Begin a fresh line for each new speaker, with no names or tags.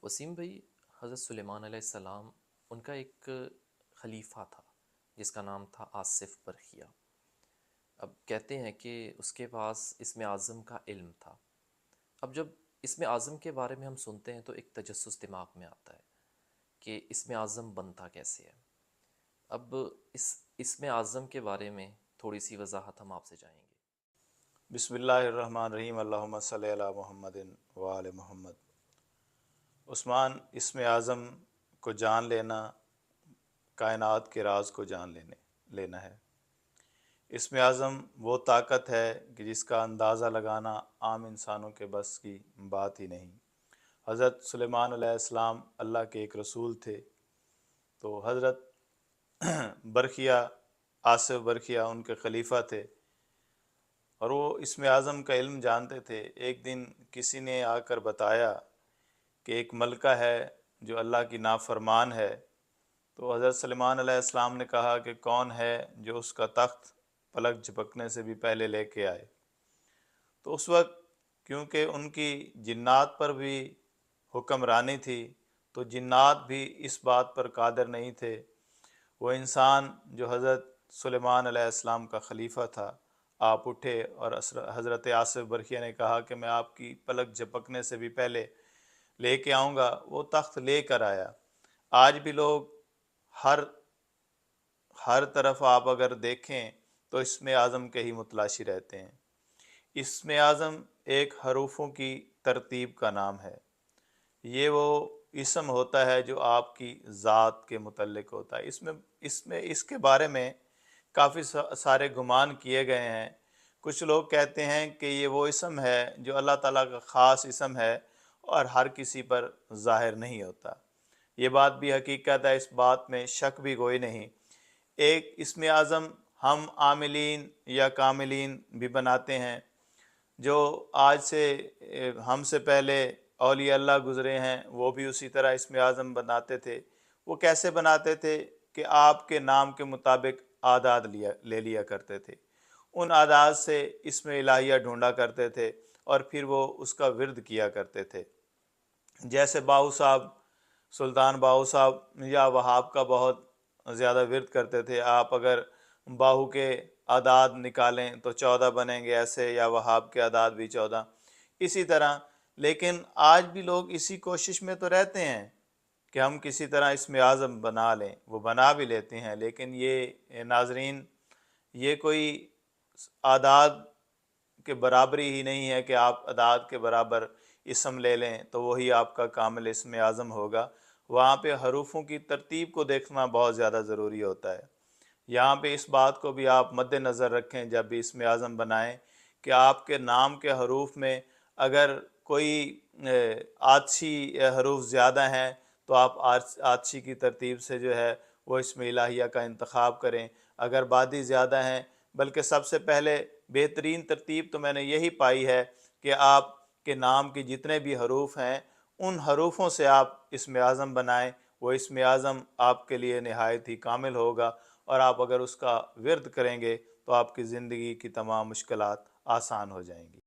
وسیم بھائی، حضرت سلیمان علیہ السلام ان کا ایک خلیفہ تھا جس کا نام تھا آصف برخیا۔ اب کہتے ہیں کہ اس کے پاس اسم اعظم کا علم تھا۔ اب جب اسم اعظم کے بارے میں ہم سنتے ہیں تو ایک تجسس دماغ میں آتا ہے کہ اسم اعظم بنتا کیسے ہے۔ اب اس اسم اعظم کے بارے میں تھوڑی سی وضاحت ہم آپ سے چاہیں گے۔
بسم اللہ الرحمن الرحیم، اللہم صلی علی محمد وآل محمد۔ عثمان، اسم اعظم کو جان لینا کائنات کے راز کو جان لینا ہے۔ اسم اعظم وہ طاقت ہے کہ جس کا اندازہ لگانا عام انسانوں کے بس کی بات ہی نہیں۔ حضرت سلیمان علیہ السلام اللہ کے ایک رسول تھے، تو حضرت برخیا، آصف برخیا ان کے خلیفہ تھے، اور وہ اسم اعظم کا علم جانتے تھے۔ ایک دن کسی نے آ کر بتایا کہ ایک ملکہ ہے جو اللہ کی نافرمان ہے، تو حضرت سلیمان علیہ السلام نے کہا کہ کون ہے جو اس کا تخت پلک جھپکنے سے بھی پہلے لے کے آئے۔ تو اس وقت کیونکہ ان کی جنات پر بھی حکمرانی تھی، تو جنات بھی اس بات پر قادر نہیں تھے۔ وہ انسان جو حضرت سلیمان علیہ السلام کا خلیفہ تھا، آپ اٹھے اور حضرت آصف برخیا نے کہا کہ میں آپ کی پلک جھپکنے سے بھی پہلے لے کے آؤں گا۔ وہ تخت لے کر آیا۔ آج بھی لوگ ہر طرف آپ اگر دیکھیں تو اسم اعظم کے ہی متلاشی رہتے ہیں۔ اسم اعظم ایک حروفوں کی ترتیب کا نام ہے۔ یہ وہ اسم ہوتا ہے جو آپ کی ذات کے متعلق ہوتا ہے۔ اس کے بارے میں کافی سارے گمان کیے گئے ہیں۔ کچھ لوگ کہتے ہیں کہ یہ وہ اسم ہے جو اللہ تعالیٰ کا خاص اسم ہے اور ہر کسی پر ظاہر نہیں ہوتا۔ یہ بات بھی حقیقت ہے، اس بات میں شک بھی کوئی نہیں۔ ایک اسم اعظم ہم عاملین یا کاملین بھی بناتے ہیں، جو آج سے ہم سے پہلے اولیاء اللہ گزرے ہیں، وہ بھی اسی طرح اسم اعظم بناتے تھے۔ وہ کیسے بناتے تھے کہ آپ کے نام کے مطابق اعداد لے لیا کرتے تھے، ان اعداد سے اسم الہیہ ڈھونڈا کرتے تھے اور پھر وہ اس کا ورد کیا کرتے تھے۔ جیسے باہو صاحب، سلطان باہو صاحب یا وہاب کا بہت زیادہ ورد کرتے تھے۔ آپ اگر باہو کے اعداد نکالیں تو 14 بنیں گے ایسے، یا وہاب کے اعداد بھی 14 اسی طرح۔ لیکن آج بھی لوگ اسی کوشش میں تو رہتے ہیں کہ ہم کسی طرح اسم اعظم بنا لیں، وہ بنا بھی لیتے ہیں، لیکن یہ ناظرین، یہ کوئی اعداد کے برابری ہی نہیں ہے کہ آپ اعداد کے برابر اسم لے لیں تو وہی آپ کا کامل اسم اعظم ہوگا۔ وہاں پہ حروفوں کی ترتیب کو دیکھنا بہت زیادہ ضروری ہوتا ہے۔ یہاں پہ اس بات کو بھی آپ مد نظر رکھیں جب بھی اسم اعظم بنائیں کہ آپ کے نام کے حروف میں اگر کوئی آتشی حروف زیادہ ہیں تو آپ آتشی کی ترتیب سے جو ہے وہ اسم الہیہ کا انتخاب کریں۔ اگر بادی زیادہ ہیں، بلکہ سب سے پہلے بہترین ترتیب تو میں نے یہی پائی ہے کہ آپ کے نام کے جتنے بھی حروف ہیں ان حروفوں سے آپ اسم اعظم بنائیں۔ وہ اسم اعظم آپ کے لیے نہایت ہی کامل ہوگا، اور آپ اگر اس کا ورد کریں گے تو آپ کی زندگی کی تمام مشکلات آسان ہو جائیں گی۔